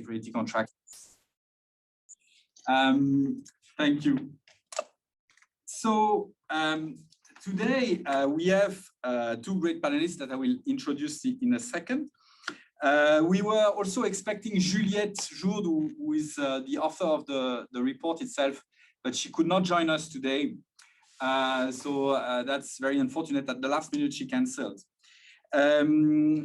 security contracts. Thank you. So today we have two great panelists that I will introduce in a second. We were also expecting Juliette Jourde, who is the author of the report itself, but she could not join us today. So that's very unfortunate. At the last minute, she cancelled.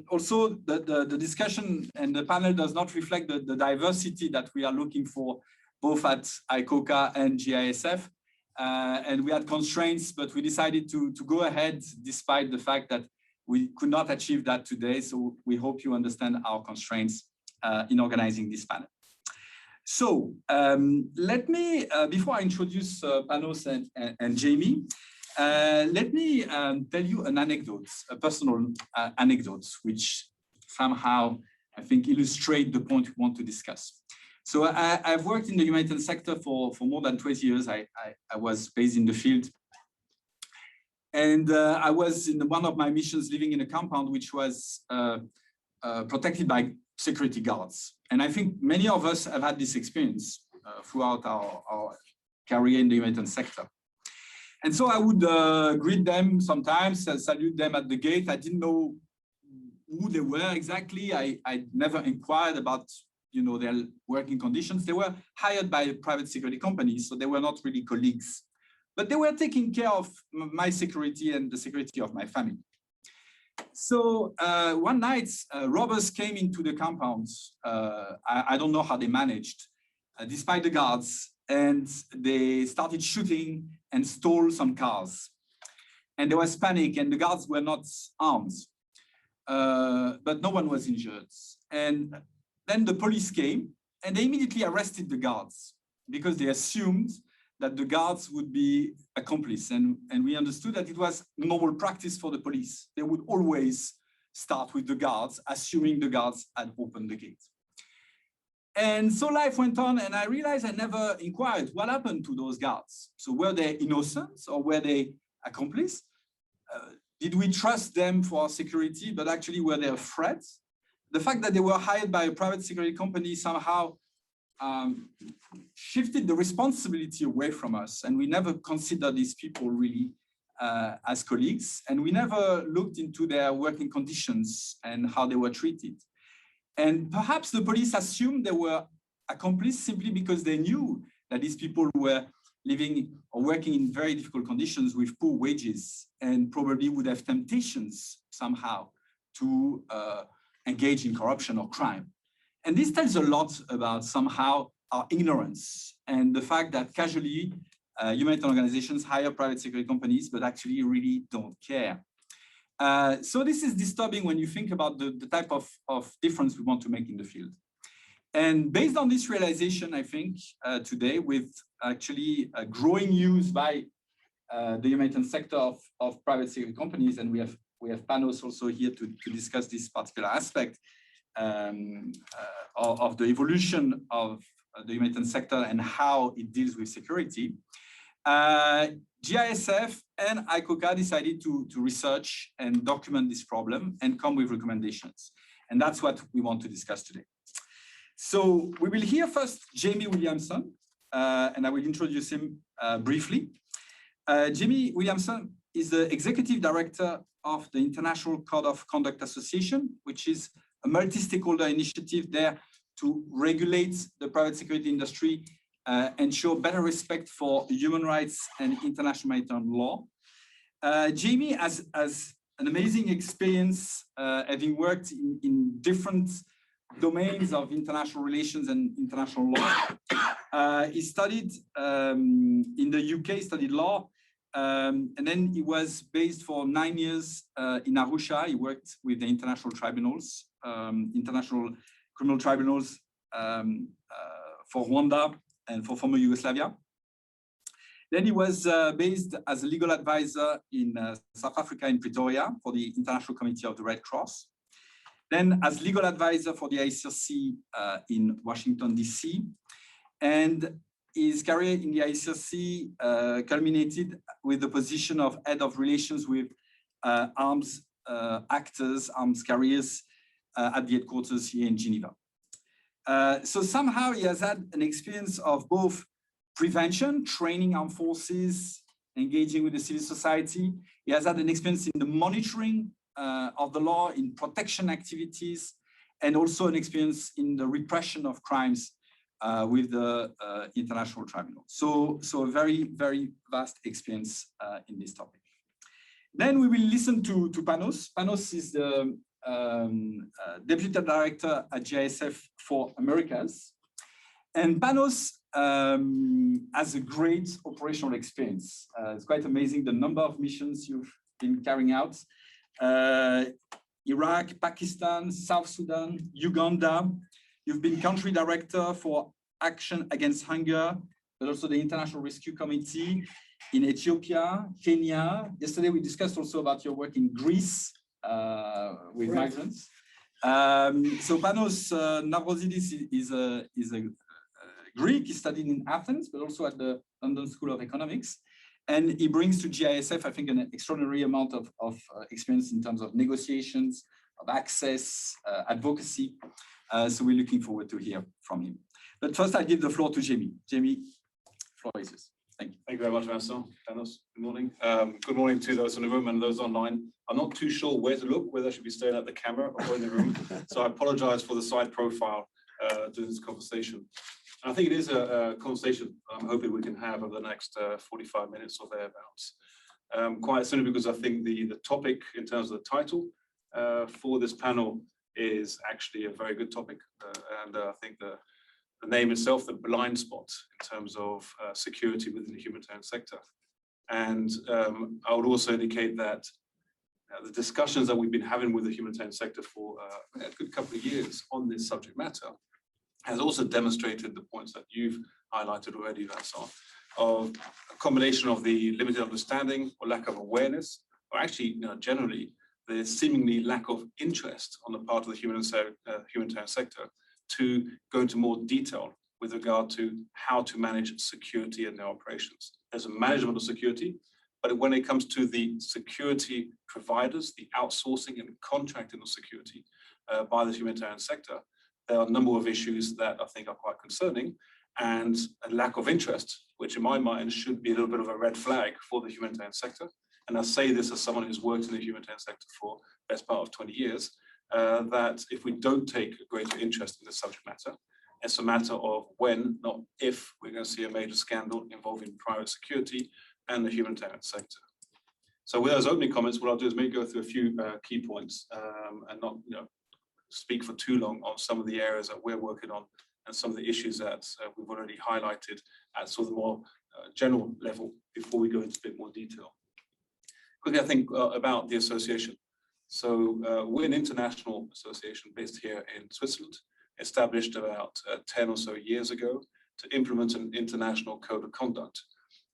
Also, the discussion and the panel does not reflect the diversity that we are looking for, both at ICOCA and GISF. And we had constraints, but we decided to go ahead despite the fact that we could not achieve that today. So we hope you understand our constraints in organizing this panel. So let me, before I introduce Panos and Jamie, let me tell you an anecdote, a personal anecdote, which somehow I think illustrate the point we want to discuss. So I've worked in the humanitarian sector for more than 20 years. I was based in the field. And I was in one of my missions living in a compound which was protected by security guards. And I think many of us have had this experience throughout our career in the humanitarian sector. And so I would greet them sometimes, salute them at the gate. I didn't know who they were exactly. I never inquired about their working conditions. They were hired by private security companies, so they were not really colleagues. But they were taking care of my security and the security of my family. So one night, robbers came into the compound. I don't know how they managed, despite the guards, and they started shooting and stole some cars. And there was panic, and the guards were not armed, but no one was injured. And then the police came, and they immediately arrested the guards because they assumed that the guards would be accomplices. And we understood that it was normal practice for the police. They would always start with the guards, assuming the guards had opened the gate. And so life went on, and I realized I never inquired what happened to those guards. So were they innocent or were they accomplices? Did we trust them for our security, but actually were they a threat? The fact that they were hired by a private security company somehow shifted the responsibility away from us, and we never considered these people really as colleagues, and we never looked into their working conditions and how they were treated. And perhaps the police assumed they were accomplices simply because they knew that these people were living or working in very difficult conditions with poor wages and probably would have temptations somehow to engage in corruption or crime. And this tells a lot about somehow our ignorance and the fact that casually humanitarian organizations hire private security companies, but actually really don't care. So this is disturbing when you think about the type of difference we want to make in the field. And based on this realization, I think today with actually a growing use by the humanitarian sector of private security companies, and we have Panos also here to discuss this particular aspect of the evolution of the humanitarian sector and how it deals with security. GISF and ICOCA decided to research and document this problem and come with recommendations. And that's what we want to discuss today. So we will hear first Jamie Williamson, and I will introduce him briefly. Jamie Williamson is the executive director of the International Code of Conduct Association, which is a multi-stakeholder initiative there to regulate the private security industry and show better respect for human rights and international humanitarian law. Jamie has an amazing experience having worked in different domains of international relations and international law. He studied in the UK, studied law, and then he was based for 9 years in Arusha. He worked with the international tribunals, international criminal tribunals for Rwanda and for former Yugoslavia. Then he was based as a legal advisor in South Africa in Pretoria for the International Committee of the Red Cross. Then as legal advisor for the ICRC in Washington, DC. And his career in the ICRC culminated with the position of head of relations with arms actors, arms carriers at the headquarters here in Geneva. So somehow he has had an experience of both prevention, training armed forces, engaging with the civil society. He has had an experience in the monitoring of the law, in protection activities, and also an experience in the repression of crimes with the International Tribunal. So a very, very vast experience in this topic. Then we will listen to Panos. Panos is the Deputy Director at GISF for Americas. And Panos has a great operational experience. It's quite amazing the number of missions you've been carrying out. Iraq, Pakistan, South Sudan, Uganda. You've been country director for Action Against Hunger, but also the International Rescue Committee in Ethiopia, Kenya. Yesterday we discussed also about your work in Greece with migrants. So Panos Navrozidis is a Greek. He studied in Athens, but also at the London School of Economics. And he brings to GISF, I think, an extraordinary amount of experience in terms of negotiations, of access, advocacy. So we're looking forward to hear from him. But first, I give the floor to Jamie. Jamie, floor is yours. Thank you. Thank you very much, Vincent. Panos, good morning. Good morning to those in the room and those online. I'm not too sure where to look, whether I should be staring at the camera or in the room. So I apologize for the side profile during this conversation. And I think it is a conversation I'm hoping we can have over the next 45 minutes or thereabouts. Quite simply because I think the topic in terms of the title for this panel is actually a very good topic. And I think the name itself, the blind spot in terms of security within the humanitarian sector. And I would also indicate that the discussions that we've been having with the humanitarian sector for a good couple of years on this subject matter has also demonstrated the points that you've highlighted already, Vincent, of a combination of the limited understanding or lack of awareness, or actually, generally, the seemingly lack of interest on the part of the humanitarian sector to go into more detail with regard to how to manage security in their operations. There's a management of security, but when it comes to the security providers, the outsourcing and contracting of security by the humanitarian sector, there are a number of issues that I think are quite concerning, and a lack of interest, which in my mind should be a little bit of a red flag for the humanitarian sector. And I say this as someone who's worked in the humanitarian sector for the best part of 20 years, that if we don't take a greater interest in this subject matter, it's a matter of when, not if, we're going to see a major scandal involving private security and the humanitarian sector. So with those opening comments, what I'll do is maybe go through a few key points and not speak for too long on some of the areas that we're working on and some of the issues that we've already highlighted at sort of more general level before we go into a bit more detail. Quickly, I think about the association. So we're an international association based here in Switzerland, established about 10 or so years ago to implement an international code of conduct,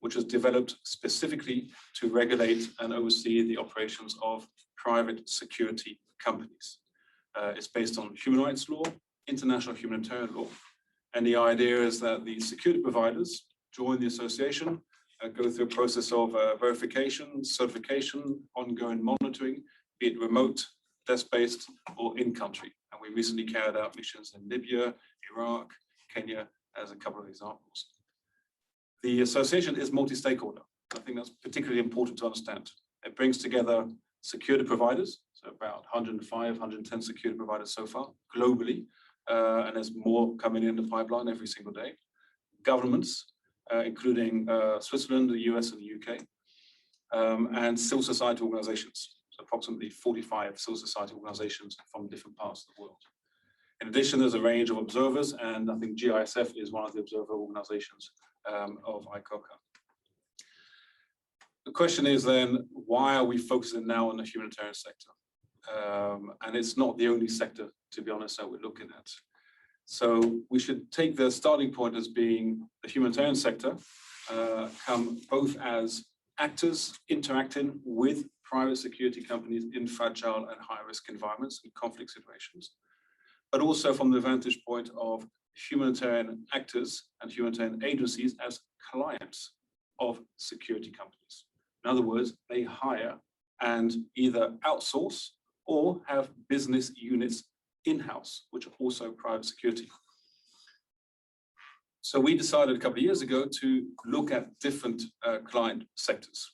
which was developed specifically to regulate and oversee the operations of private security companies. It's based on human rights law, international humanitarian law. And the idea is that the security providers join the association, go through a process of verification, certification, ongoing monitoring, be it remote, desk-based, or in-country. And we recently carried out missions in Libya, Iraq, Kenya, as a couple of examples. The association is multi-stakeholder. I think that's particularly important to understand. It brings together security providers, so about 105, 110 security providers so far, globally, and there's more coming in the pipeline every single day. Governments, including Switzerland, the US, and the UK, and civil society organizations, so approximately 45 civil society organizations from different parts of the world. In addition, there's a range of observers, and I think GISF is one of the observer organizations of ICOCA. The question is then, why are we focusing now on the humanitarian sector? And it's not the only sector, to be honest, that we're looking at. So we should take the starting point as being the humanitarian sector, come both as actors interacting with private security companies in fragile and high-risk environments and conflict situations, but also from the vantage point of humanitarian actors and humanitarian agencies as clients of security companies. In other words, they hire and either outsource or have business units in-house, which are also private security. So we decided a couple of years ago to look at different client sectors.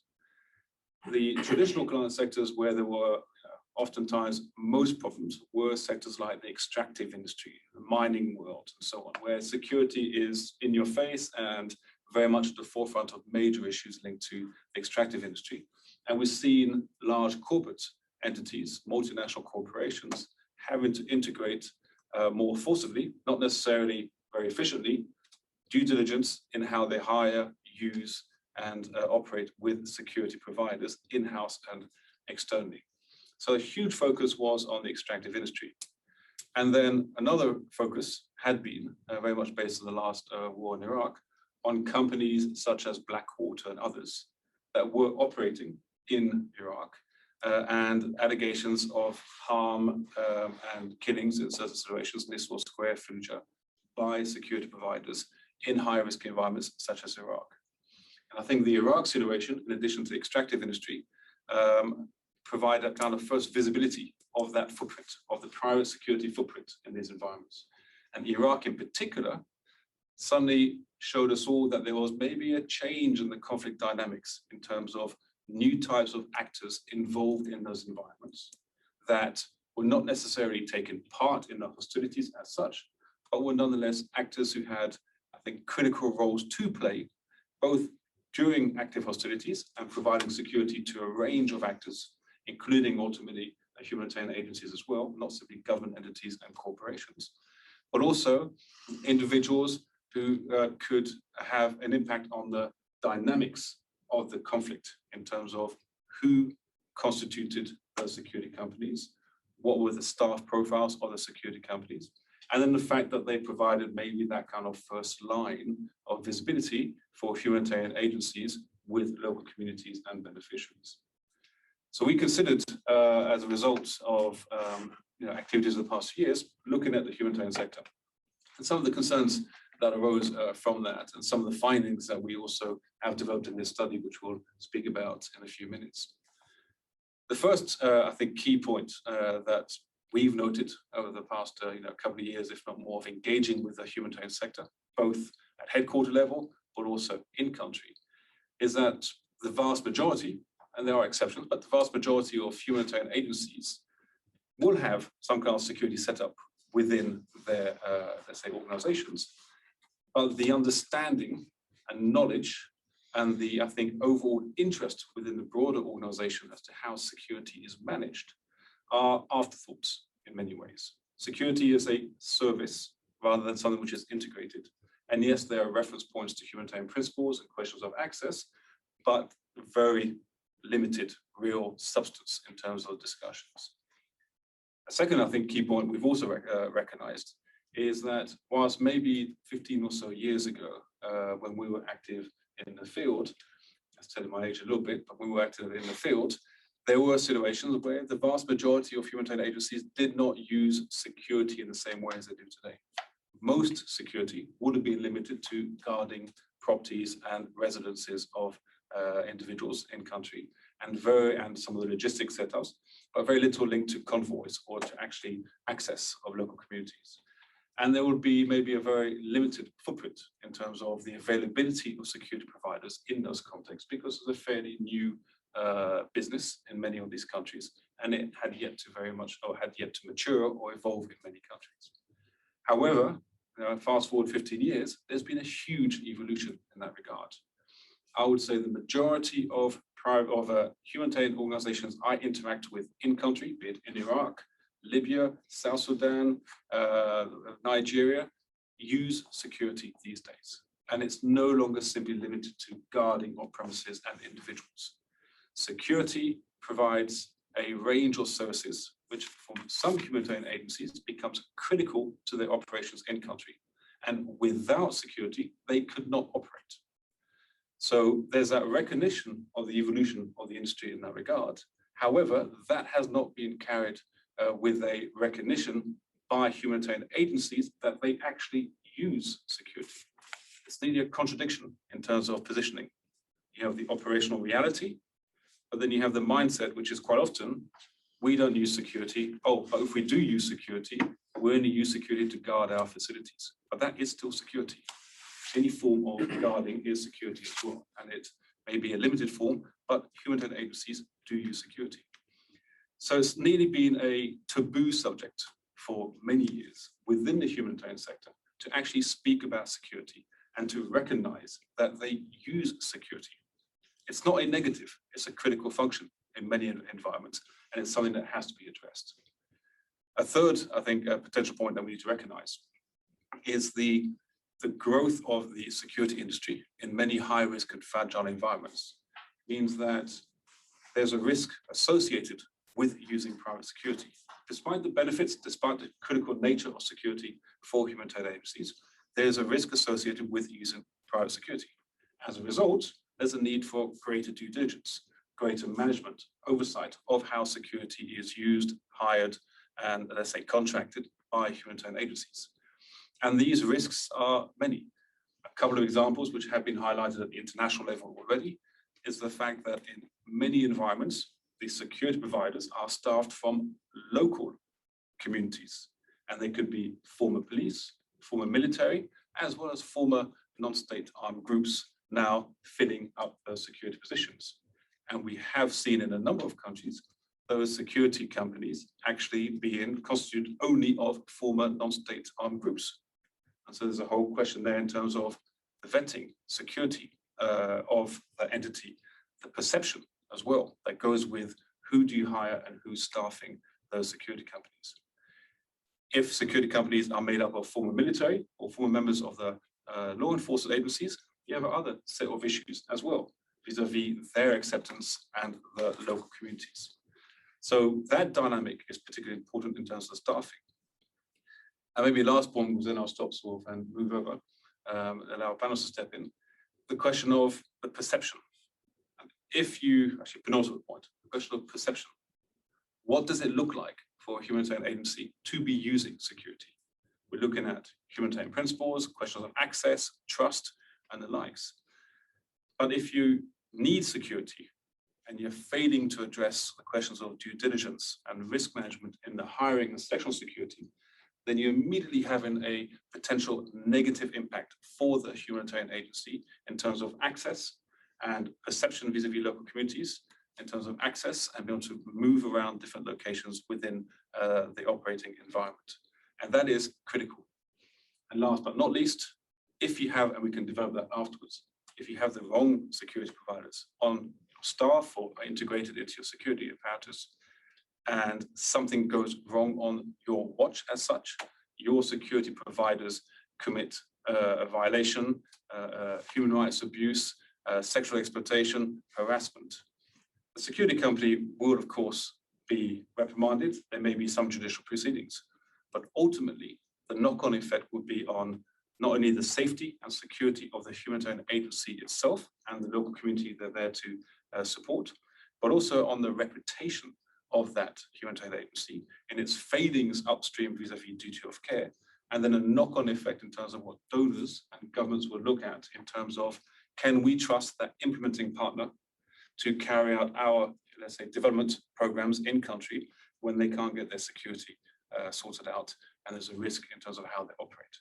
The traditional client sectors where there were oftentimes most problems were sectors like the extractive industry, the mining world, and so on, where security is in your face and very much at the forefront of major issues linked to the extractive industry. And we've seen large corporate entities, multinational corporations, having to integrate more forcibly, not necessarily very efficiently, due diligence in how they hire, use, and operate with security providers in-house and externally. So a huge focus was on the extractive industry. And then another focus had been very much based on the last war in Iraq on companies such as Blackwater and others that were operating in Iraq and allegations of harm and killings in certain situations, and this was square footage by security providers in high-risk environments such as Iraq. And I think the Iraq situation, in addition to the extractive industry, provide a kind of first visibility of that footprint, of the private security footprint in these environments. And Iraq in particular suddenly showed us all that there was maybe a change in the conflict dynamics in terms of new types of actors involved in those environments that were not necessarily taking part in the hostilities as such, but were nonetheless actors who had, I think, critical roles to play, both during active hostilities and providing security to a range of actors, including ultimately humanitarian agencies as well, not simply government entities and corporations, but also individuals who could have an impact on the dynamics of the conflict in terms of who constituted those security companies, what were the staff profiles of the security companies, and then the fact that they provided maybe that kind of first line of visibility for humanitarian agencies with local communities and beneficiaries. So we considered, as a result of activities of the past few years, looking at the humanitarian sector. And some of the concerns that arose from that, and some of the findings that we also have developed in this study, which we'll speak about in a few minutes. The first, I think, key point that we've noted over the past couple of years, if not more, of engaging with the humanitarian sector, both at headquarter level, but also in country, is that the vast majority, and there are exceptions, but the vast majority of humanitarian agencies will have some kind of security setup within their, let's say, organizations. But the understanding and knowledge and the, I think, overall interest within the broader organization as to how security is managed are afterthoughts in many ways. Security is a service rather than something which is integrated. And yes, there are reference points to humanitarian principles and questions of access, but very limited real substance in terms of discussions. A second, I think, key point we've also recognized is that whilst maybe 15 or so years ago, when we were active in the field, that's telling my age a little bit, but when we were active in the field, there were situations where the vast majority of humanitarian agencies did not use security in the same way as they do today. Most security would have been limited to guarding properties and residences of individuals in country, and some of the logistics setups, but very little linked to convoys or to actually access of local communities. And there would be maybe a very limited footprint in terms of the availability of security providers in those contexts, because it's a fairly new business in many of these countries, and it had yet to mature or evolve in many countries. However, fast forward 15 years, there's been a huge evolution in that regard. I would say the majority of humanitarian organizations I interact with in country, be it in Iraq, Libya, South Sudan, Nigeria, use security these days. And it's no longer simply limited to guarding of premises and individuals. Security provides a range of services, which for some humanitarian agencies becomes critical to their operations in country. And without security, they could not operate. So there's that recognition of the evolution of the industry in that regard. However, that has not been carried with a recognition by humanitarian agencies that they actually use security. It's nearly a contradiction in terms of positioning. You have the operational reality, but then you have the mindset, which is quite often, we don't use security. Oh, but if we do use security, we only use security to guard our facilities. But that is still security. any form of guarding is security as well. And it may be a limited form, but humanitarian agencies do use security. So it's nearly been a taboo subject for many years within the humanitarian sector to actually speak about security and to recognize that they use security. It's not a negative, it's a critical function in many environments, and it's something that has to be addressed. A third, I think, potential point that we need to recognize is the growth of the security industry in many high-risk and fragile environments means that there's a risk associated with using private security. Despite the benefits, despite the critical nature of security for humanitarian agencies, there's a risk associated with using private security. As a result, there's a need for greater due diligence, greater management, oversight of how security is used, hired, and let's say contracted by humanitarian agencies. And these risks are many. A couple of examples which have been highlighted at the international level already is the fact that in many environments, the security providers are staffed from local communities, and they could be former police, former military, as well as former non-state armed groups now filling up those security positions. And we have seen in a number of countries, those security companies actually being constituted only of former non-state armed groups. And so there's a whole question there in terms of the vetting, security of the entity, the perception as well that goes with who do you hire and who's staffing those security companies. If security companies are made up of former military or former members of the law enforcement agencies, you have another set of issues as well, vis-a-vis their acceptance and the local communities. So that dynamic is particularly important in terms of staffing. And maybe last point, because then I'll stop sort of and move over, allow Panos to step in. The question of the perception. If you, actually Panos would point, the question of perception. What does it look like for a humanitarian agency to be using security? We're looking at humanitarian principles, questions of access, trust, and the likes. But if you need security and you're failing to address the questions of due diligence and risk management in the hiring and selection of security, then you're immediately having a potential negative impact for the humanitarian agency in terms of access and perception vis-a-vis local communities, in terms of access and being able to move around different locations within the operating environment. And that is critical. And last but not least, if you have, and we can develop that afterwards, if you have the wrong security providers on staff or integrated into your security apparatus, and something goes wrong on your watch as such, your security providers commit a violation, human rights abuse, sexual exploitation, harassment. The security company will, of course, be reprimanded. There may be some judicial proceedings, but ultimately, the knock-on effect would be on not only the safety and security of the humanitarian agency itself and the local community they're there to support, but also on the reputation of that humanitarian agency in its failings upstream vis-a-vis duty of care, and then a knock-on effect in terms of what donors and governments will look at in terms of, can we trust that implementing partner to carry out our, let's say, development programs in country when they can't get their security sorted out, and there's a risk in terms of how they operate.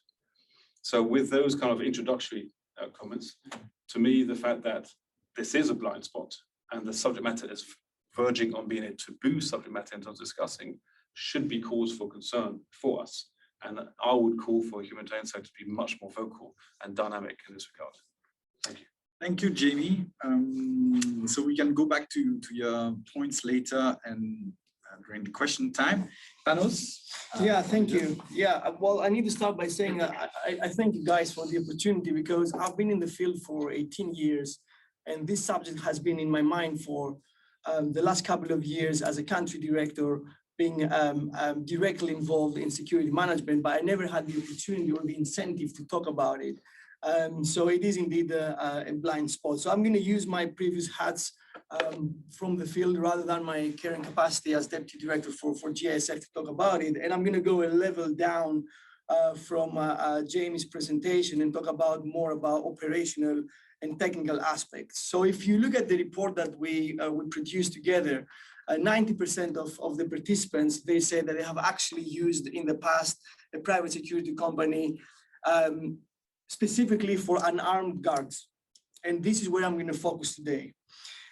So with those kind of introductory comments, to me, the fact that this is a blind spot and the subject matter is verging on being a taboo subject matter in terms of discussing should be cause for concern for us. And I would call for the humanitarian sector to be much more vocal and dynamic in this regard. Thank you. Thank you, Jamie. So we can go back to your points later and during the question time. Panos? Yeah, thank you. Yeah, well, I need to start by saying I thank you guys for the opportunity, because I've been in the field for 18 years, and this subject has been in my mind for the last couple of years as a country director, being directly involved in security management, but I never had the opportunity or the incentive to talk about it. So it is indeed a blind spot. So I'm going to use my previous hats from the field rather than my current capacity as deputy director for GISF to talk about it. And I'm going to go a level down from Jamie's presentation and talk about more about operational and technical aspects. So if you look at the report that we produced together, 90% of the participants, they say that they have actually used in the past a private security company specifically for unarmed guards. And this is where I'm going to focus today.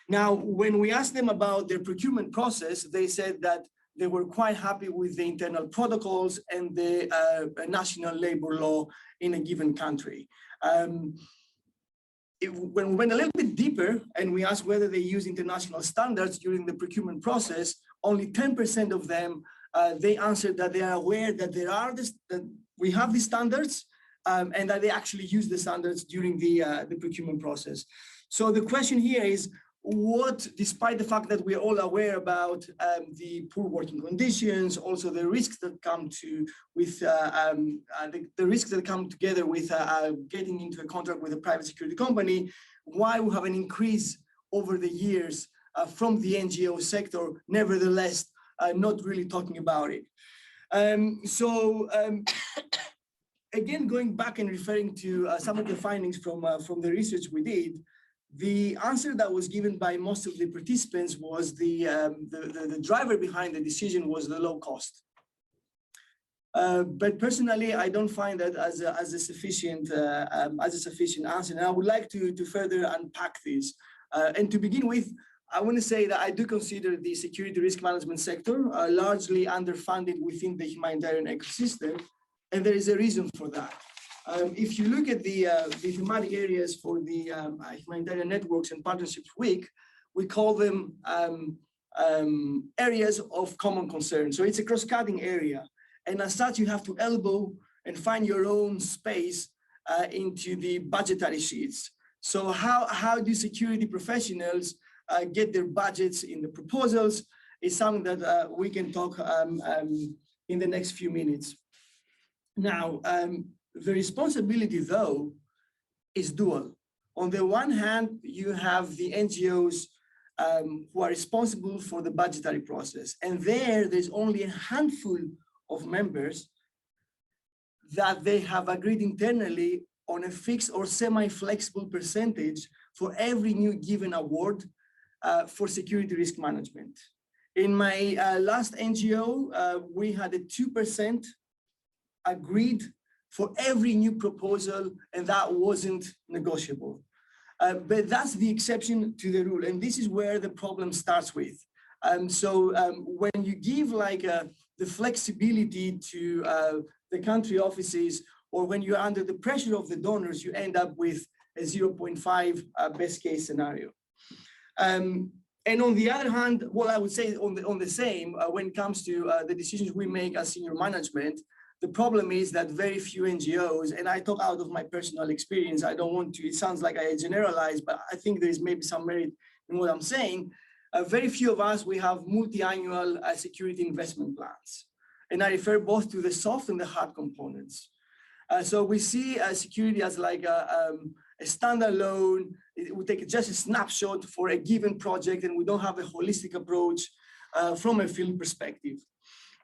Now, when we asked them about their procurement process, they said that they were quite happy with the internal protocols and the national labor law in a given country. When we went a little bit deeper and we asked whether they use international standards during the procurement process, only 10% of them, they answered that they are aware that that we have these standards and that they actually use the standards during the procurement process. So the question here is, despite the fact that we're all aware about the poor working conditions, also the risks that come with the risks that come together with getting into a contract with a private security company, why we have an increase over the years from the NGO sector, nevertheless, not really talking about it. Again, going back and referring to some of the findings from the research we did, the answer that was given by most of the participants was the driver behind the decision was the low cost. But personally, I don't find that as a sufficient answer. And I would like to further unpack this. And to begin with, I want to say that I do consider the security risk management sector largely underfunded within the humanitarian ecosystem, and there is a reason for that. If you look at the thematic areas for the humanitarian networks and partnerships week, we call them areas of common concern. So it's a cross-cutting area. And as such, you have to elbow and find your own space into the budgetary sheets. So how do security professionals get their budgets in the proposals is something that we can talk in the next few minutes. Now, the responsibility, though, is dual. On the one hand, you have the NGOs who are responsible for the budgetary process. And there's only a handful of members that they have agreed internally on a fixed or semi-flexible percentage for every new given award for security risk management. In my last NGO, we had a 2% agreed for every new proposal, and that wasn't negotiable. But that's the exception to the rule, and this is where the problem starts with. When you give the flexibility to the country offices, or when you're under the pressure of the donors, you end up with a 0.5 best case scenario. And on the other hand, well, I would say on the same, when it comes to the decisions we make as senior management, the problem is that very few NGOs, and I talk out of my personal experience, I don't want to, it sounds like I generalize, but I think there is maybe some merit in what I'm saying. Very few of us, we have multi-annual security investment plans. And I refer both to the soft and the hard components. So we see security as like a standalone, we take just a snapshot for a given project, and we don't have a holistic approach from a field perspective.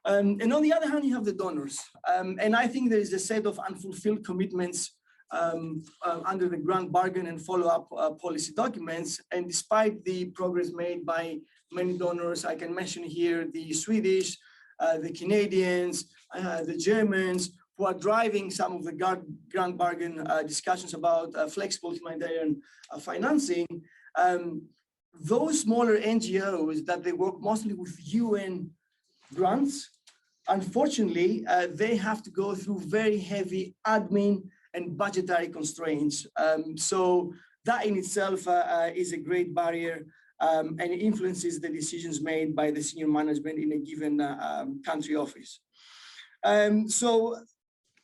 And on the other hand, you have the donors. And I think there is a set of unfulfilled commitments under the grant bargain and follow-up policy documents. And despite the progress made by many donors, I can mention here the Swedish, the Canadians, the Germans, who are driving some of the grant bargain discussions about flexible humanitarian financing. Those smaller NGOs that they work mostly with UN grants, unfortunately, they have to go through very heavy admin and budgetary constraints. So that in itself is a great barrier and it influences the decisions made by the senior management in a given country office. So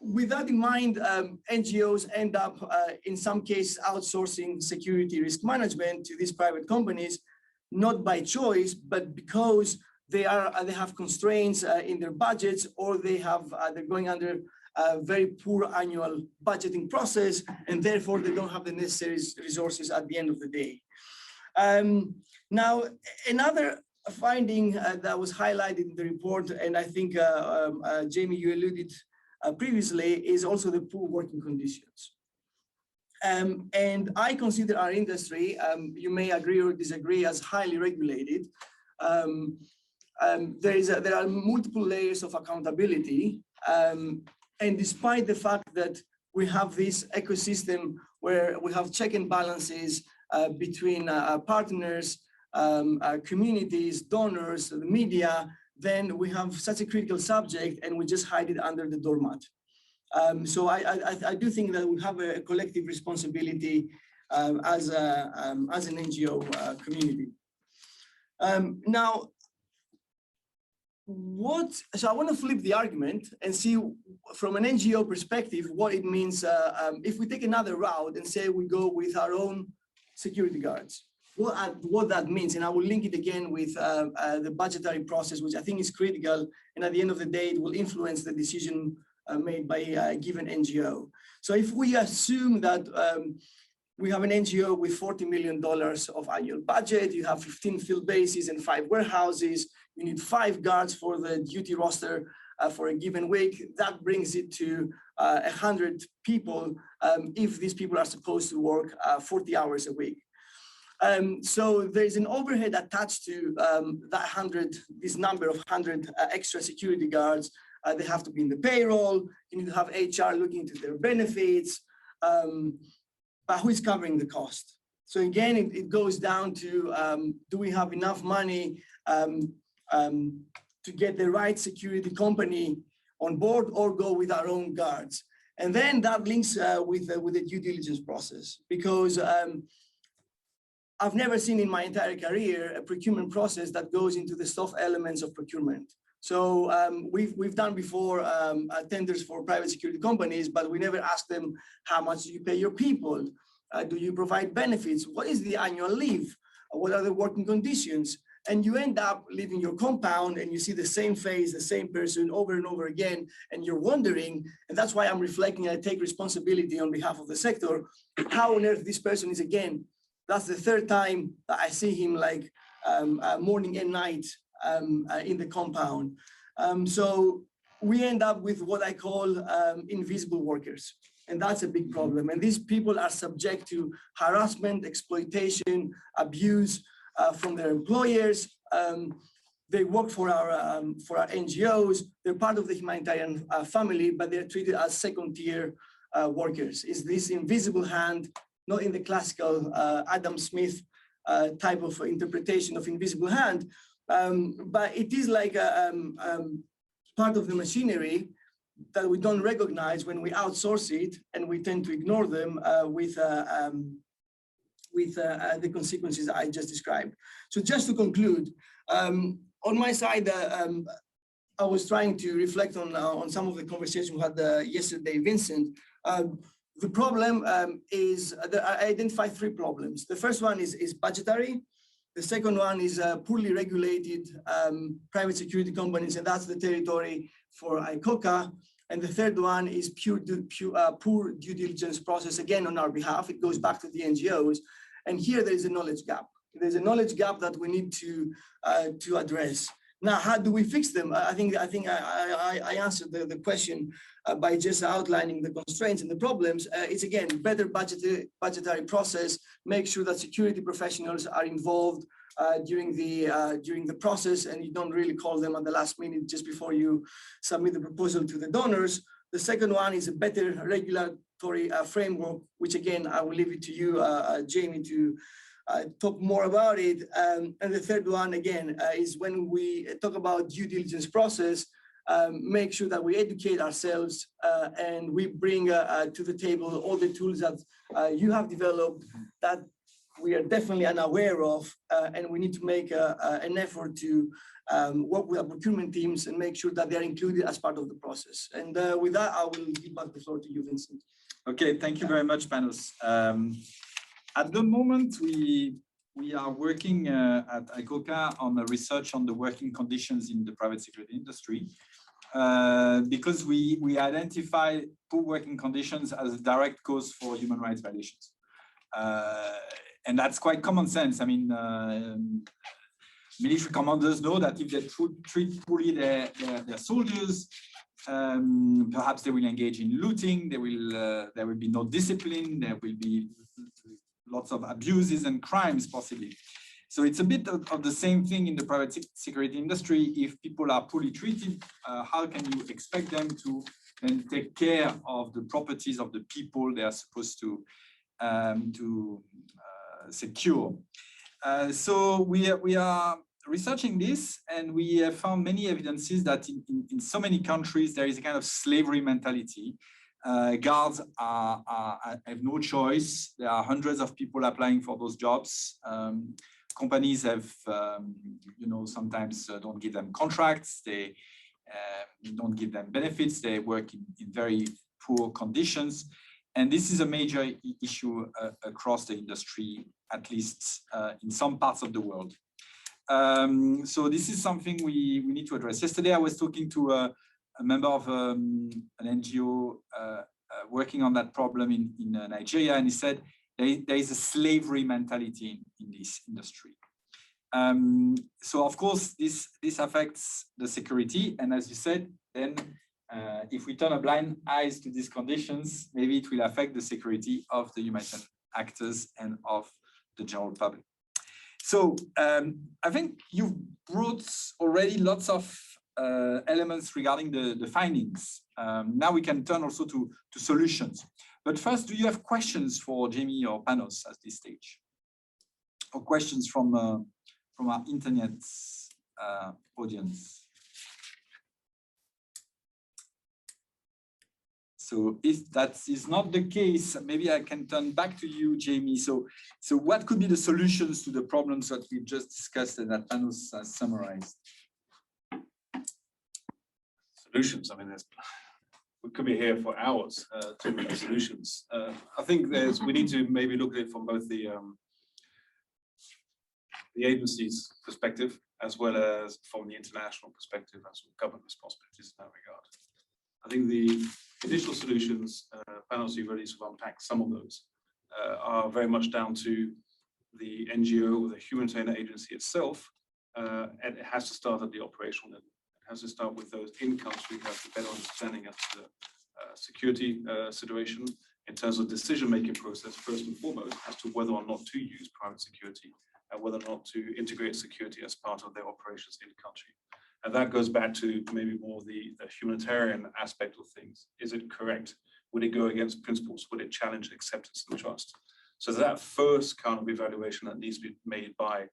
with that in mind, NGOs end up in some cases outsourcing security risk management to these private companies, not by choice, but because they have constraints in their budgets, or they're going under a very poor annual budgeting process, and therefore they don't have the necessary resources at the end of the day. Now, another finding that was highlighted in the report, and I think Jamie, you alluded previously, is also the poor working conditions. And I consider our industry, you may agree or disagree, as highly regulated. There are multiple layers of accountability, and despite the fact that we have this ecosystem where we have check and balances between partners, communities, donors, the media, then we have such a critical subject and we just hide it under the doormat. So I do think that we have a collective responsibility as an NGO community. Now, so I want to flip the argument and see from an NGO perspective what it means if we take another route and say we go with our own security guards. What that means, and I will link it again with the budgetary process, which I think is critical, and at the end of the day, it will influence the decision made by a given NGO. So if we assume that we have an NGO with $40 million of annual budget, you have 15 field bases and 5 warehouses, you need 5 guards for the duty roster for a given week, that brings it to 100 people if these people are supposed to work 40 hours a week. So there's an overhead attached to this number of 100 extra security guards. They have to be in the payroll. You need to have HR looking into their benefits, but who is covering the cost? So again, it goes down to, do we have enough money to get the right security company on board or go with our own guards? And then that links with the due diligence process, because I've never seen in my entire career a procurement process that goes into the soft elements of procurement. So we've done before tenders for private security companies, but we never ask them, how much do you pay your people? Do you provide benefits? What is the annual leave? What are the working conditions? And you end up leaving your compound and you see the same face, the same person over and over again, and you're wondering, and that's why I'm reflecting, I take responsibility on behalf of the sector, how on earth this person is again. That's the 3rd time that I see him like morning and night in the compound. So we end up with what I call invisible workers. And that's a big problem. And these people are subject to harassment, exploitation, abuse from their employers. They work for our NGOs. They're part of the humanitarian family, but they're treated as 2nd-tier workers. It's this invisible hand, not in the classical Adam Smith type of interpretation of invisible hand, but it is like part of the machinery that we don't recognize when we outsource it, and we tend to ignore them with the consequences I just described. So just to conclude, on my side, I was trying to reflect on some of the conversations we had yesterday, Vincent. The problem is that I identified 3 problems. The first one is budgetary. The second one is poorly regulated private security companies, and that's the territory for ICOCA. And the third one is poor due diligence process, again, on our behalf. It goes back to the NGOs. And here there is a knowledge gap. There's a knowledge gap that we need to address. Now, how do we fix them? I think I answered the question by just outlining the constraints and the problems. It's again, better budgetary process, make sure that security professionals are involved during the process, and you don't really call them at the last minute just before you submit the proposal to the donors. The second one is a better regulatory framework, which again, I will leave it to you, Jamie, to talk more about it. And the third one, again, is when we talk about due diligence process, make sure that we educate ourselves and we bring to the table all the tools that you have developed that we are definitely unaware of, and we need to make an effort to work with our procurement teams and make sure that they are included as part of the process. And with that, I will give back the floor to you, Vincent. Okay, thank you very much, Panos. At the moment, we are working at ICOCA on the research on the working conditions in the private security industry, because we identify poor working conditions as a direct cause for human rights violations. And that's quite common sense. I mean, military commanders know that if they treat poorly their soldiers, perhaps they will engage in looting, there will be no discipline, there will be lots of abuses and crimes possibly. So it's a bit of the same thing in the private security industry. If people are poorly treated, how can you expect them to then take care of the properties of the people they are supposed to secure. So we are researching this, and we have found many evidences that in so many countries there is a kind of slavery mentality. Guards have no choice. There are hundreds of people applying for those jobs. Companies have, sometimes don't give them contracts. They don't give them benefits. They work in very poor conditions. And this is a major issue across the industry, at least in some parts of the world. So this is something we need to address. Yesterday, I was talking to a member of an NGO working on that problem in Nigeria, and he said there is a slavery mentality in this industry. So of course, this affects the security, and as you said, then if we turn a blind eye to these conditions, maybe it will affect the security of the humanitarian actors and of the general public. So I think you've brought already lots of elements regarding the findings. Now we can turn also to solutions. But first, do you have questions for Jamie or Panos at this stage? Or questions from our internet audience? So if that is not the case, maybe I can turn back to you, Jamie. So what could be the solutions to the problems that we just discussed and that Panos has summarized? Solutions, I mean, we could be here for hours talking about solutions. I think we need to maybe look at it from both the agency's perspective as well as from the international perspective as well, government responsibilities in that regard. I think the initial solutions, Panos, you've already sort of unpacked some of those, are very much down to the NGO or the humanitarian agency itself, and it has to start at the operational level. It has to start with those in-country who have a better understanding of the security situation in terms of decision-making process, first and foremost, as to whether or not to use private security and whether or not to integrate security as part of their operations in country. And that goes back to maybe more the humanitarian aspect of things. Is it correct? Would it go against principles? Would it challenge acceptance and trust? So that first kind of evaluation that needs to be made by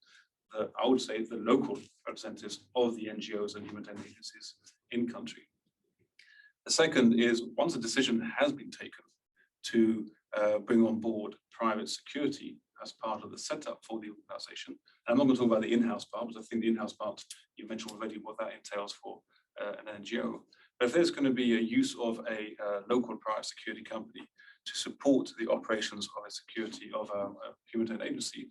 I would say, the local representatives of the NGOs and humanitarian agencies in country. The second is once a decision has been taken to bring on board private security as part of the setup for the organization. And I'm not going to talk about the in-house part, because I think the in-house part, you mentioned already what that entails for an NGO. But if there's going to be a use of a local private security company to support the operations of a security of a humanitarian agency,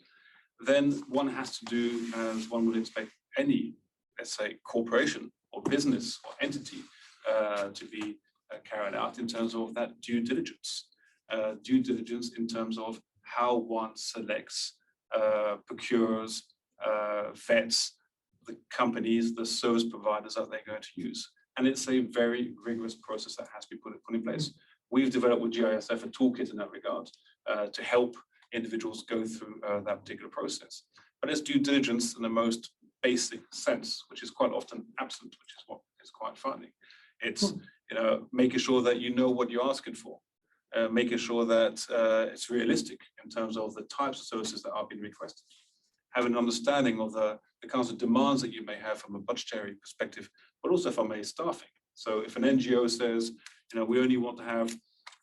then one has to do as one would expect any, let's say, corporation or business or entity to be carried out in terms of that due diligence. Due diligence in terms of how one selects, procures, vets the companies, the service providers that they're going to use. And it's a very rigorous process that has to be put in place. We've developed with GISF a toolkit in that regard to help individuals go through that particular process. But it's due diligence in the most basic sense, which is quite often absent, which is what is quite frightening. It's making sure that you know what you're asking for, making sure that it's realistic in terms of the types of services that are being requested, having an understanding of the kinds of demands that you may have from a budgetary perspective, but also from a staffing. So if an NGO says, we only want to have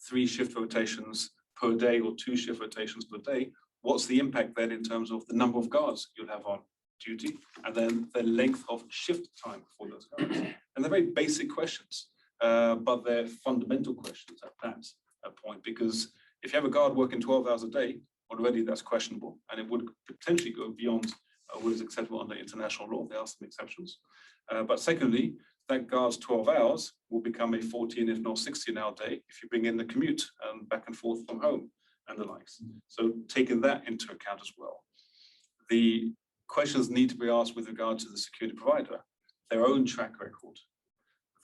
3 shift rotations per day or 2 shift rotations per day, what's the impact then in terms of the number of guards you'll have on duty and then the length of shift time for those guards? And they're very basic questions, but they're fundamental questions at that point, because if you have a guard working 12 hours a day, already that's questionable, and it would potentially go beyond what is acceptable under international law. There are some exceptions. But secondly, that guard's 12 hours will become a 14, if not 16-hour day if you bring in the commute and back and forth from home and the likes. So taking that into account as well. The questions need to be asked with regard to the security provider, their own track record,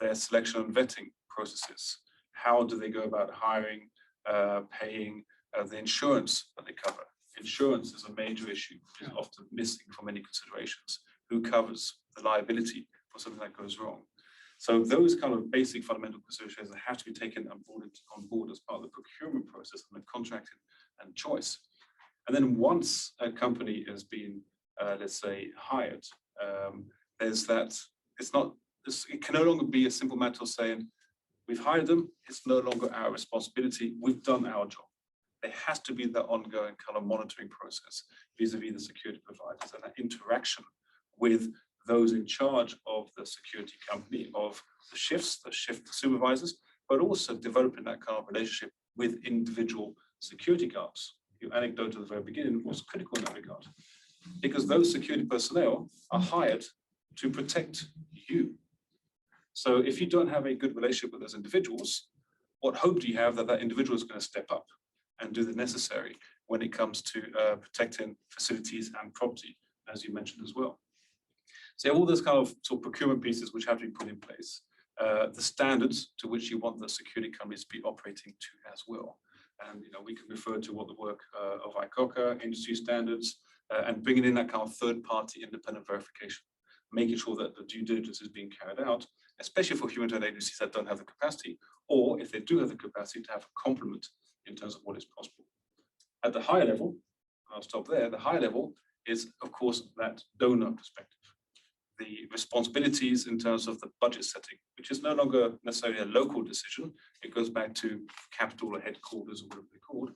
their selection and vetting processes. How do they go about hiring, paying, the insurance that they cover? Insurance is a major issue, which is often missing from many considerations. Who covers the liability for something that goes wrong? So those kind of basic fundamental considerations have to be taken on board as part of the procurement process and the contracting and choice. And then once a company has been, let's say, hired, there's that, it can no longer be a simple matter of saying, we've hired them, it's no longer our responsibility, we've done our job. There has to be that ongoing kind of monitoring process vis-a-vis the security providers and that interaction with those in charge of the security company, of the shifts, the shift supervisors, but also developing that kind of relationship with individual security guards. Your anecdote at the very beginning was critical in that regard, because those security personnel are hired to protect you. So if you don't have a good relationship with those individuals, what hope do you have that that individual is going to step up and do the necessary when it comes to protecting facilities and property, as you mentioned as well? So all those kind of sort of procurement pieces which have to be put in place, the standards to which you want the security companies to be operating to as well. And we can refer to what the work of ICOCA, industry standards, and bringing in that kind of third-party independent verification, making sure that the due diligence is being carried out, especially for humanitarian agencies that don't have the capacity, or if they do have the capacity, to have a complement in terms of what is possible. At the higher level, I'll stop there, the higher level is, of course, that donor perspective. The responsibilities in terms of the budget setting, which is no longer necessarily a local decision, it goes back to capital or headquarters or whatever they're called,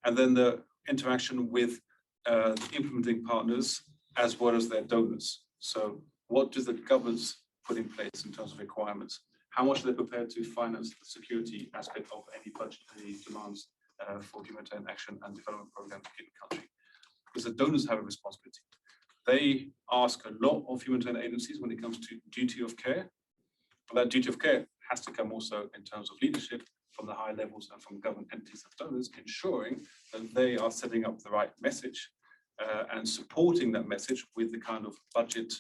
and then the interaction with the implementing partners as well as their donors. So what do the governments put in place in terms of requirements? How much are they prepared to finance the security aspect of any budgetary demands for humanitarian action and development programs in the country? Because the donors have a responsibility. They ask a lot of humanitarian agencies when it comes to duty of care, but that duty of care has to come also in terms of leadership from the high levels and from government entities and donors, ensuring that they are setting up the right message and supporting that message with the kind of budget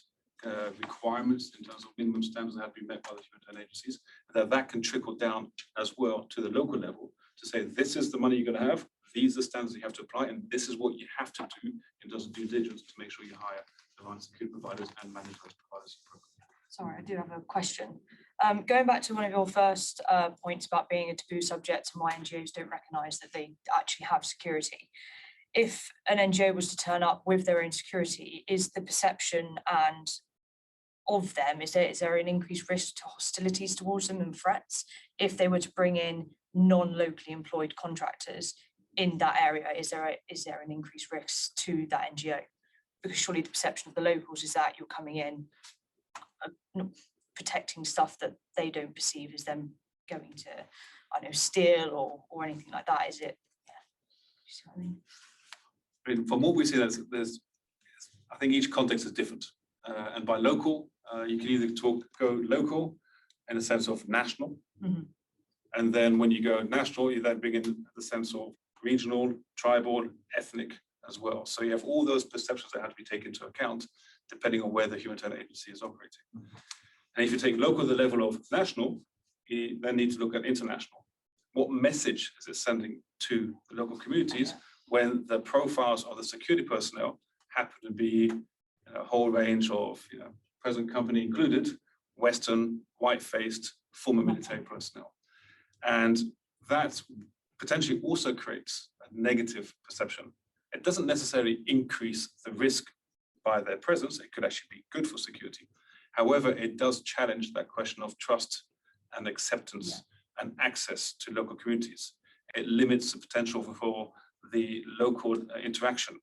requirements in terms of minimum standards that have been met by the humanitarian agencies, that can trickle down as well to the local level to say, this is the money you're going to have, these are the standards you have to apply, and this is what you have to do in terms of due diligence to make sure you hire the right security providers and manage those providers. Sorry, I do have a question. Going back to one of your first points about being a taboo subject and why NGOs don't recognise that they actually have security. If an NGO was to turn up with their own security, is the perception and of them, is there an increased risk to hostilities towards them and threats if they were to bring in non-locally employed contractors in that area? Is there an increased risk to that NGO? Because surely the perception of the locals is that you're coming in protecting stuff that they don't perceive as them going to, I don't know, steal or anything like that. Is it? Yeah. You see what I mean? I mean, from what we see, I think each context is different. And by local, you can either go local in the sense of national. Mm-hmm. And then when you go national, you then bring in the sense of regional, tribal, ethnic as well. So you have all those perceptions that have to be taken into account depending on where the humanitarian agency is operating. Mm-hmm. And if you take local to the level of national, you then need to look at international. What message is it sending to the local communities when the profiles of the security personnel happen to be a whole range of, present company included, Western, white-faced, former military personnel. And that potentially also creates a negative perception. It doesn't necessarily increase the risk by their presence. It could actually be good for security. However, it does challenge that question of trust and acceptance and access to local communities. It limits the potential for the local interaction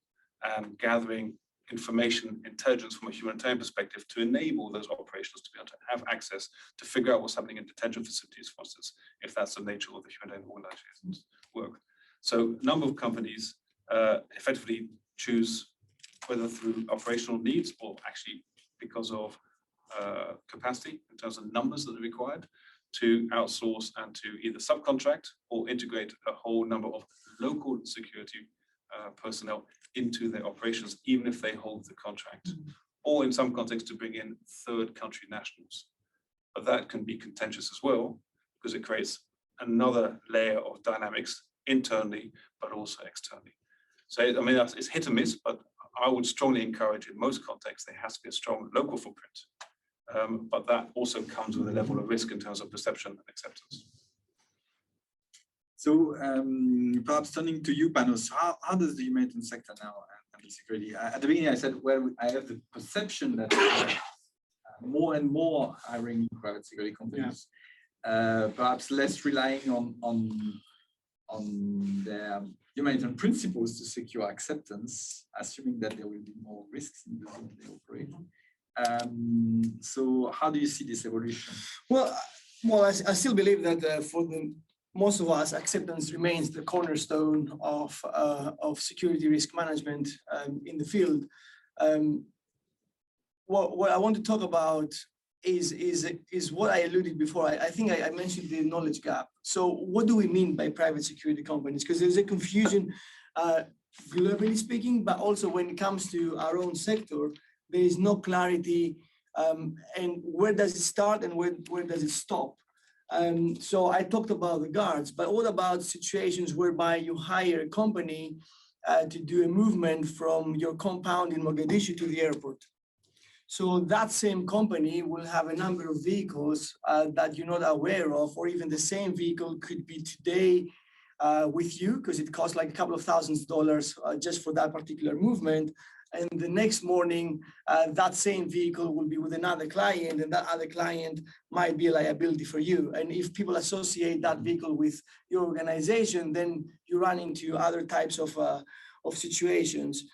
and gathering information, intelligence from a humanitarian perspective to enable those operations to be able to have access to figure out what's happening in detention facilities, for instance, if that's the nature of the humanitarian organization's work. So a number of companies effectively choose, whether through operational needs or actually because of capacity in terms of numbers that are required, to outsource and to either subcontract or integrate a whole number of local security personnel into their operations, even if they hold the contract, or in some contexts to bring in third country nationals. But that can be contentious as well, because it creates another layer of dynamics internally, but also externally. So, I mean, it's hit and miss, but I would strongly encourage in most contexts, there has to be a strong local footprint but that also comes with a level of risk in terms of perception and acceptance. So perhaps turning to you, Panos, how does the humanitarian sector now handle security? At the beginning, I said, well, I have the perception that more and more hiring private security companies, perhaps less relying on their humanitarian principles to secure acceptance, assuming that there will be more risks in the zone they operate. So how do you see this evolution? Well, I still believe that for most of us, acceptance remains the cornerstone of security risk management in the field. What I want to talk about is what I alluded before. I think I mentioned the knowledge gap. So what do we mean by private security companies? Because there's a confusion globally speaking, but also when it comes to our own sector, there is no clarity and where does it start and where does it stop? So I talked about the guards, but what about situations whereby you hire a company to do a movement from your compound in Mogadishu to the airport? So that same company will have a number of vehicles that you're not aware of, or even the same vehicle could be today with you because it costs like a couple of $1000s just for that particular movement. And the next morning, that same vehicle will be with another client, and that other client might be a liability for you. And if people associate that vehicle with your organization, then you run into other types of situations.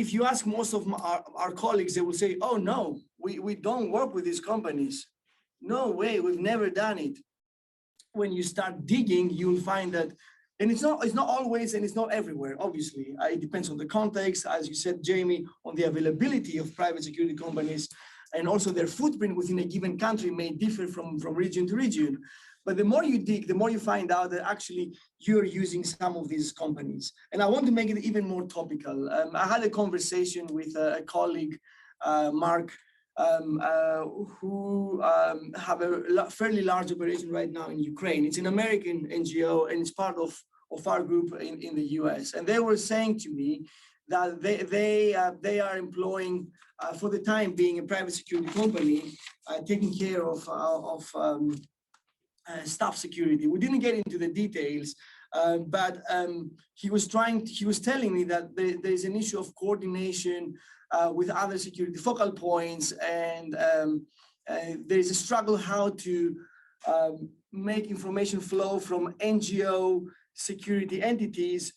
If you ask most of our colleagues, they will say, oh no, we don't work with these companies. No way, we've never done it. When you start digging, you'll find that, and it's not always, and it's not everywhere, obviously. It depends on the context, as you said, Jamie, on the availability of private security companies, and also their footprint within a given country may differ from region to region. But the more you dig, the more you find out that actually you're using some of these companies. And I want to make it even more topical. I had a conversation with a colleague, Mark, who have a fairly large operation right now in Ukraine. It's an American NGO and it's part of our group in the US. And they were saying to me that they are employing, for the time being, a private security company taking care of staff security. We didn't get into the details, but he was telling me that there's an issue of coordination with other security focal points, and there's a struggle how to make information flow from NGO security entities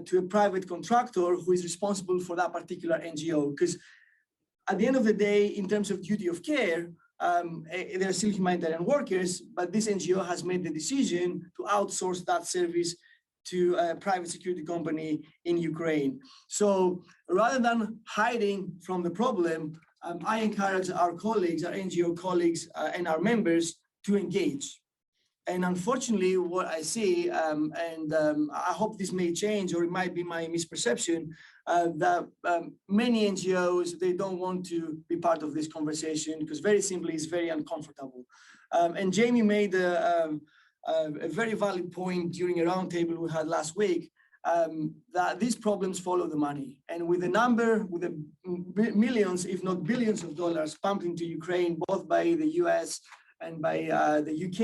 to a private contractor who is responsible for that particular NGO. Because at the end of the day, in terms of duty of care, they're still humanitarian workers, but this NGO has made the decision to outsource that service to a private security company in Ukraine. So rather than hiding from the problem, I encourage our colleagues, our NGO colleagues, and our members to engage. And unfortunately, what I see, and I hope this may change, or it might be my misperception, that many NGOs, they don't want to be part of this conversation because very simply it's very uncomfortable. And Jamie made a very valid point during a roundtable we had last week, that these problems follow the money. And with the millions, if not billions of dollars pumped into Ukraine, both by the US and by the UK,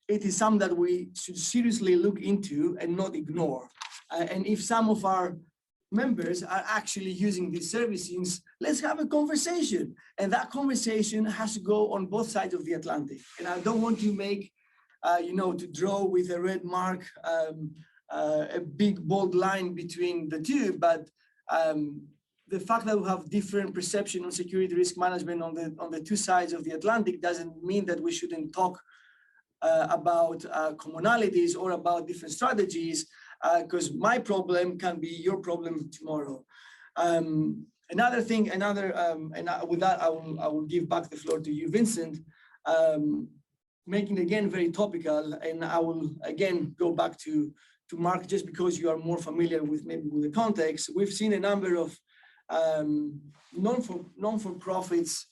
it is something that we should seriously look into and not ignore. And if some of our members are actually using these services, let's have a conversation. And that conversation has to go on both sides of the Atlantic. And I don't want to make, to draw with a red mark, a big bold line between the two, but the fact that we have different perception on security risk management on the two sides of the Atlantic doesn't mean that we shouldn't talk about commonalities or about different strategies, because my problem can be your problem tomorrow. Another thing, and with that, I will give back the floor to you, Vincent, making again very topical, and I will again go back to Mark, just because you are more familiar with maybe with the context. We've seen a number of non-for-profits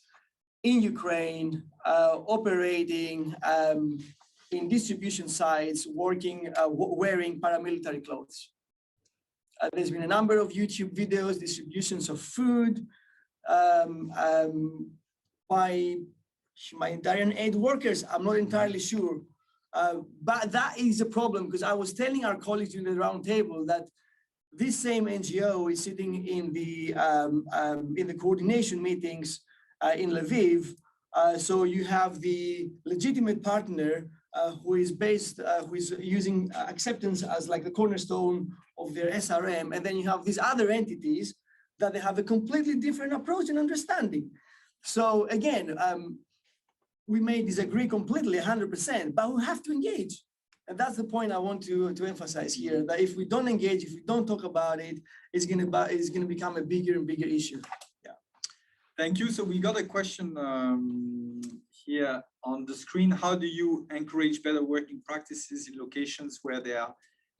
in Ukraine operating in distribution sites, working, wearing paramilitary clothes. There's been a number of YouTube videos, distributions of food, by humanitarian aid workers. I'm not entirely sure. But that is a problem, because I was telling our colleagues in the round table that this same NGO is sitting in the coordination meetings in Lviv. So you have the legitimate partner who is using acceptance as like the cornerstone of their SRM, and then you have these other entities that they have a completely different approach and understanding. So again, we may disagree completely 100%, but we have to engage. And that's the point I want to emphasize here, that if we don't engage, if we don't talk about it, it's going to become a bigger and bigger issue. Yeah. Thank you. So we got a question here on the screen. How do you encourage better working practices in locations where there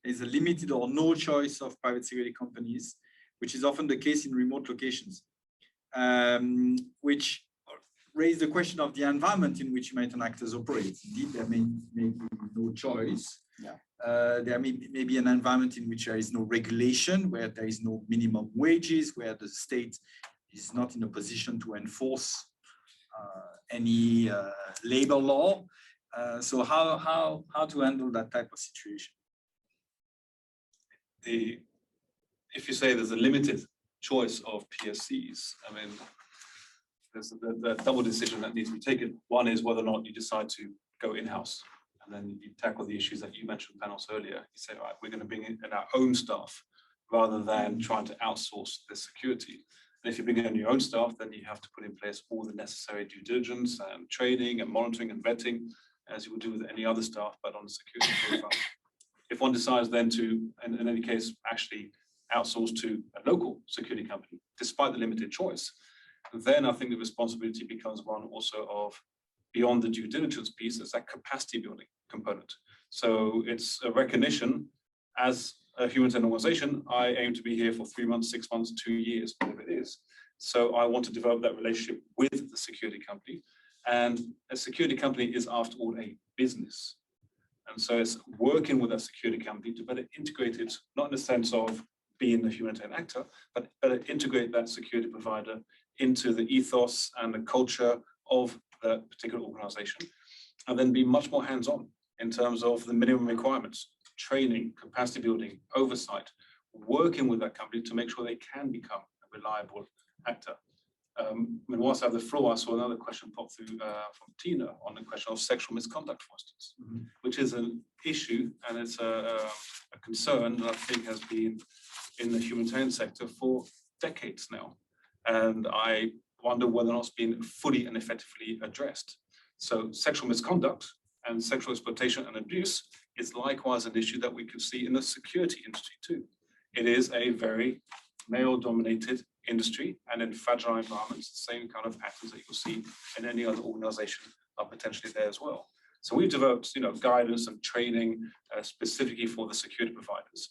is a limited or no choice of private security companies, which is often the case in remote locations, which raise the question of the environment in which humanitarian actors operate. Indeed, there may be no choice. Yeah. There may be an environment in which there is no regulation, where there is no minimum wages, where the state is not in a position to enforce any labor law. So how to handle that type of situation? If you say there's a limited choice of PSCs, I mean, there's the double decision that needs to be taken. One is whether or not you decide to go in-house, and then you tackle the issues that you mentioned, Panos, earlier. You say, all right, we're going to bring in our own staff rather than trying to outsource the security. And if you bring in your own staff, then you have to put in place all the necessary due diligence and training and monitoring and vetting, as you would do with any other staff, but on the security profile. If one decides then to, in any case, actually outsource to a local security company, despite the limited choice, then I think the responsibility becomes one also of, beyond the due diligence piece, is that capacity building component. So it's a recognition, as a humanitarian organization, I aim to be here for 3 months, 6 months, 2 years, whatever it is. So I want to develop that relationship with the security company. And a security company is, after all, a business. And so it's working with that security company to better integrate it, not in the sense of being a humanitarian actor, but better integrate that security provider into the ethos and the culture of the particular organization, and then be much more hands-on in terms of the minimum requirements, training, capacity building, oversight, working with that company to make sure they can become a reliable actor. Whilst I have the floor, I saw another question pop through from Tina on the question of sexual misconduct, for instance, which is an issue, and it's a concern that I think has been in the humanitarian sector for decades now. And I wonder whether or not it's been fully and effectively addressed. So sexual misconduct and sexual exploitation and abuse is likewise an issue that we could see in the security industry too. It is a very male-dominated industry, and in fragile environments, the same kind of patterns that you'll see in any other organization are potentially there as well. So we've developed, guidance and training specifically for the security providers.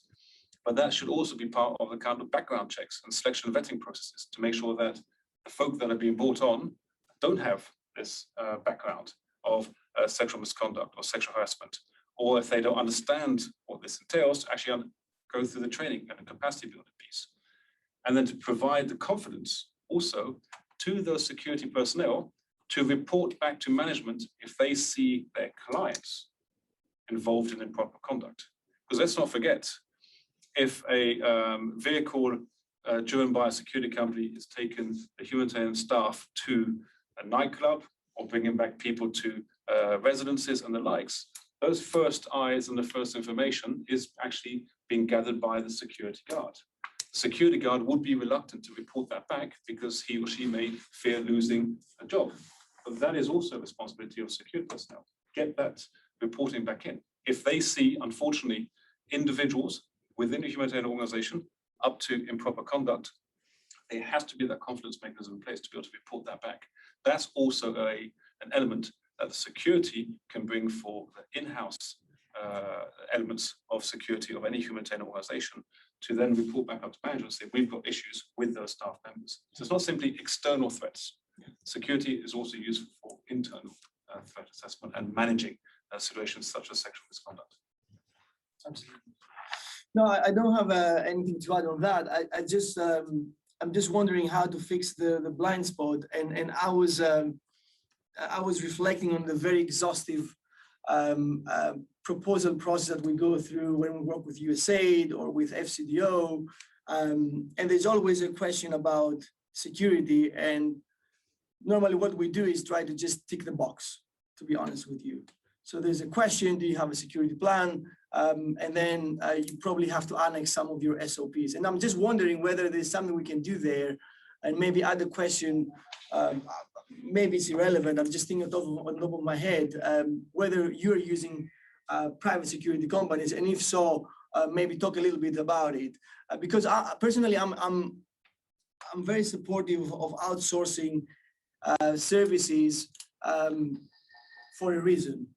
But that should also be part of the kind of background checks and selection and vetting processes to make sure that the folk that are being brought on don't have this background of sexual misconduct or sexual harassment, or if they don't understand what this entails, to actually go through the training and the capacity building piece. And then to provide the confidence also to those security personnel to report back to management if they see their clients involved in improper conduct. Because let's not forget, if a vehicle driven by a security company is taking the humanitarian staff to a nightclub or bringing back people to residences and the likes, those first eyes and the first information is actually being gathered by the security guard. The security guard would be reluctant to report that back because he or she may fear losing a job. But that is also a responsibility of security personnel. Get that reporting back in. If they see, unfortunately, individuals within a humanitarian organization up to improper conduct, there has to be that confidence mechanism in place to be able to report that back. That's also an element that the security can bring for the in-house elements of security of any humanitarian organization to then report back up to management and say, we've got issues with those staff members. So it's not simply external threats. Security is also useful for internal threat assessment and managing situations such as sexual misconduct. Absolutely. No, I don't have anything to add on that. I just I'm just wondering how to fix the blind spot. And I was reflecting on the very exhaustive proposal process that we go through when we work with USAID or with FCDO. And there's always a question about security. And normally what we do is try to just tick the box, to be honest with you. So there's a question, do you have a security plan? And then you probably have to annex some of your SOPs. And I'm just wondering whether there's something we can do there and maybe add a question, maybe it's irrelevant, I'm just thinking on top of my head, whether you're using private security companies, and if so, maybe talk a little bit about it. Because personally, I'm very supportive of outsourcing services for a reason.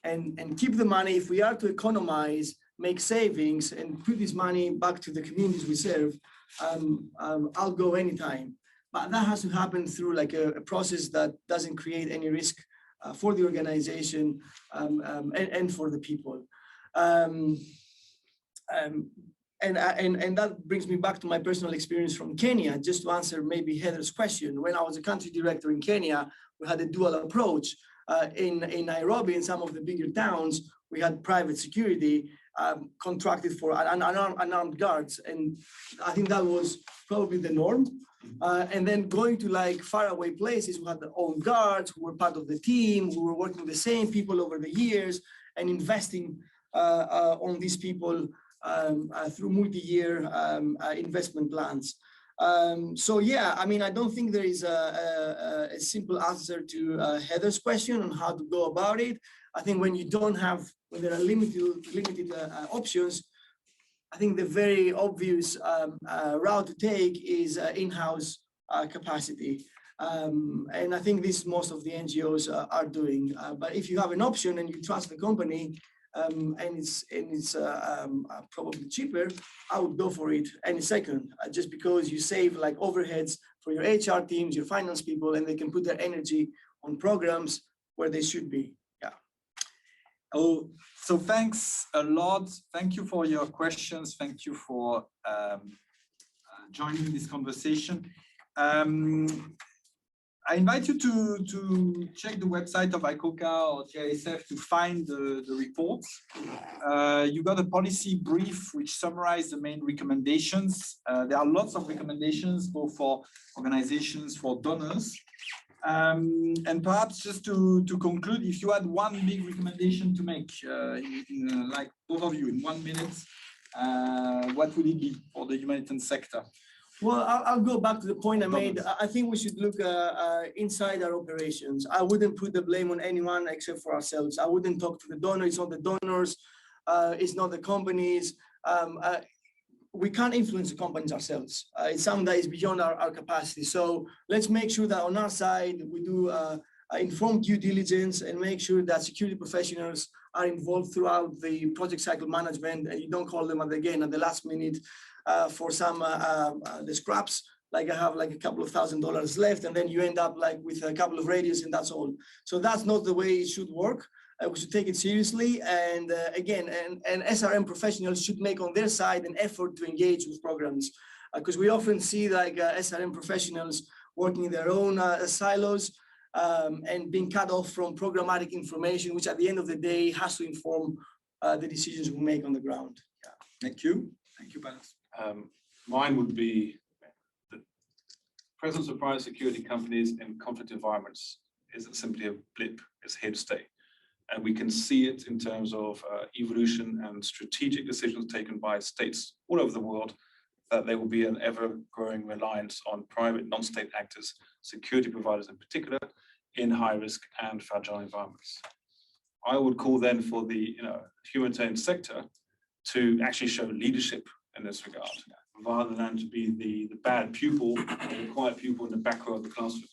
And keep the money. If we are to economize, make savings, and put this money back to the communities we serve, I'll go anytime. But that has to happen through like a process that doesn't create any risk for the organization and for the people. And that brings me back to my personal experience from Kenya, just to answer maybe Heather's question. When I was a country director in Kenya, we had a dual approach. In Nairobi, in some of the bigger towns, we had private security contracted for unarmed guards. And I think that was probably the norm. And then going to like faraway places, we had their own guards who were part of the team, who were working with the same people over the years and investing on these people through multi-year investment plans. So yeah, I mean, I don't think there is a simple answer to Heather's question on how to go about it. I think when there are limited options, I think the very obvious route to take is in-house capacity. And I think this most of the NGOs are doing. But if you have an option and you trust the company, and it's probably cheaper, I would go for it any second, just because you save like overheads for your HR teams, your finance people, and they can put their energy on programs where they should be. Yeah. Oh, so thanks a lot. Thank you for your questions. Thank you for joining this conversation. I invite you to check the website of ICOCA or GISF to find the reports. You got a policy brief which summarizes the main recommendations. There are lots of recommendations, both for organizations, for donors. And perhaps just to conclude, if you had one big recommendation to make, like both of you, in 1 minute, what would it be for the humanitarian sector? Well, I'll go back to the point I made. I think we should look inside our operations. I wouldn't put the blame on anyone except for ourselves. I wouldn't talk to the donors. It's not the donors. It's not the companies. We can't influence the companies ourselves. It's something that is beyond our capacity. So let's make sure that on our side, we do informed due diligence and make sure that security professionals are involved throughout the project cycle management, and you don't call them at the last minute for some the scraps, like I have like a couple of $1,000 left, and then you end up like with a couple of radios and that's all. So that's not the way it should work. We should take it seriously, and again, and SRM professionals should make on their side an effort to engage with programs, because we often see like SRM professionals working in their own silos and being cut off from programmatic information, which at the end of the day has to inform the decisions we make on the ground. Yeah. Thank you. Thank you, Panos. Mine would be the presence of private security companies in conflict environments isn't simply a blip, it's here to stay. And we can see it in terms of evolution and strategic decisions taken by states all over the world, that there will be an ever-growing reliance on private non-state actors, security providers in particular, in high-risk and fragile environments. I would call then for the humanitarian sector to actually show leadership in this regard, rather than to be the bad pupil or the quiet pupil in the back row of the classroom,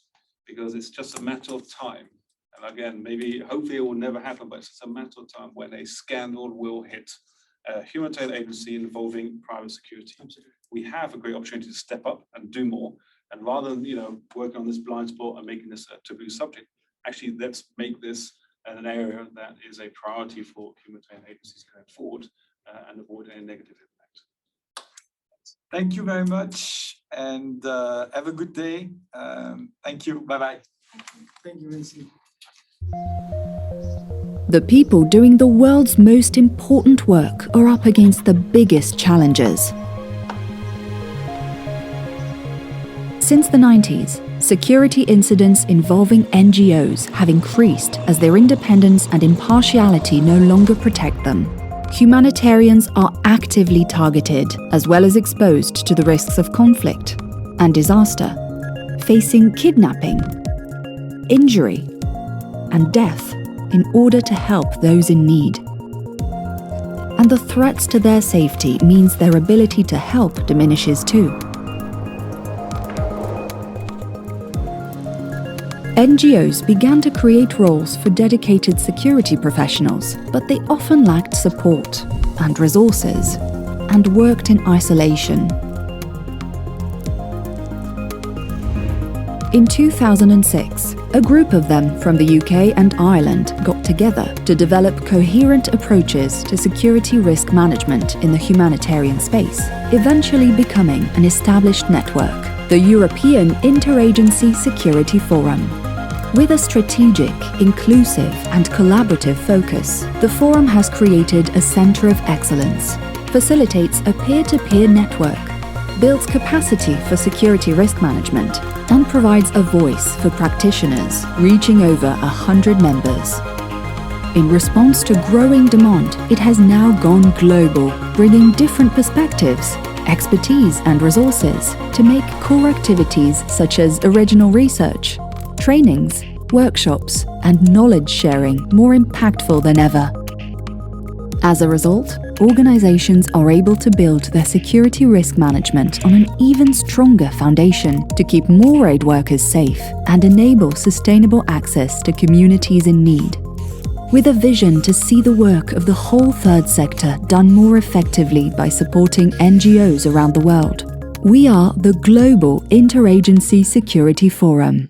because it's just a matter of time. And again, maybe, hopefully it will never happen, but it's just a matter of time when a scandal will hit a humanitarian agency involving private security. Absolutely. We have a great opportunity to step up and do more. And rather than, working on this blind spot and making this a taboo subject, actually, let's make this an area that is a priority for humanitarian agencies going forward and avoid any negative impact. Thank you very much, and have a good day. Thank you. Bye-bye. Thank you, Vincent. The people doing the world's most important work are up against the biggest challenges. Since the 90s, security incidents involving NGOs have increased as their independence and impartiality no longer protect them. Humanitarians are actively targeted, as well as exposed to the risks of conflict and disaster, facing kidnapping, injury, and death in order to help those in need. And the threats to their safety means their ability to help diminishes too. NGOs began to create roles for dedicated security professionals, but they often lacked support and resources and worked in isolation. In 2006, a group of them from the UK and Ireland got together to develop coherent approaches to security risk management in the humanitarian space, eventually becoming an established network, the European Interagency Security Forum. With a strategic, inclusive, and collaborative focus, the forum has created a center of excellence, facilitates a peer-to-peer network, builds capacity for security risk management, and provides a voice for practitioners, reaching over 100 members. In response to growing demand, it has now gone global, bringing different perspectives, expertise, and resources to make core activities such as original research, trainings, workshops, and knowledge sharing more impactful than ever. As a result, organizations are able to build their security risk management on an even stronger foundation to keep more aid workers safe and enable sustainable access to communities in need. With a vision to see the work of the whole third sector done more effectively by supporting NGOs around the world, we are the Global Interagency Security Forum.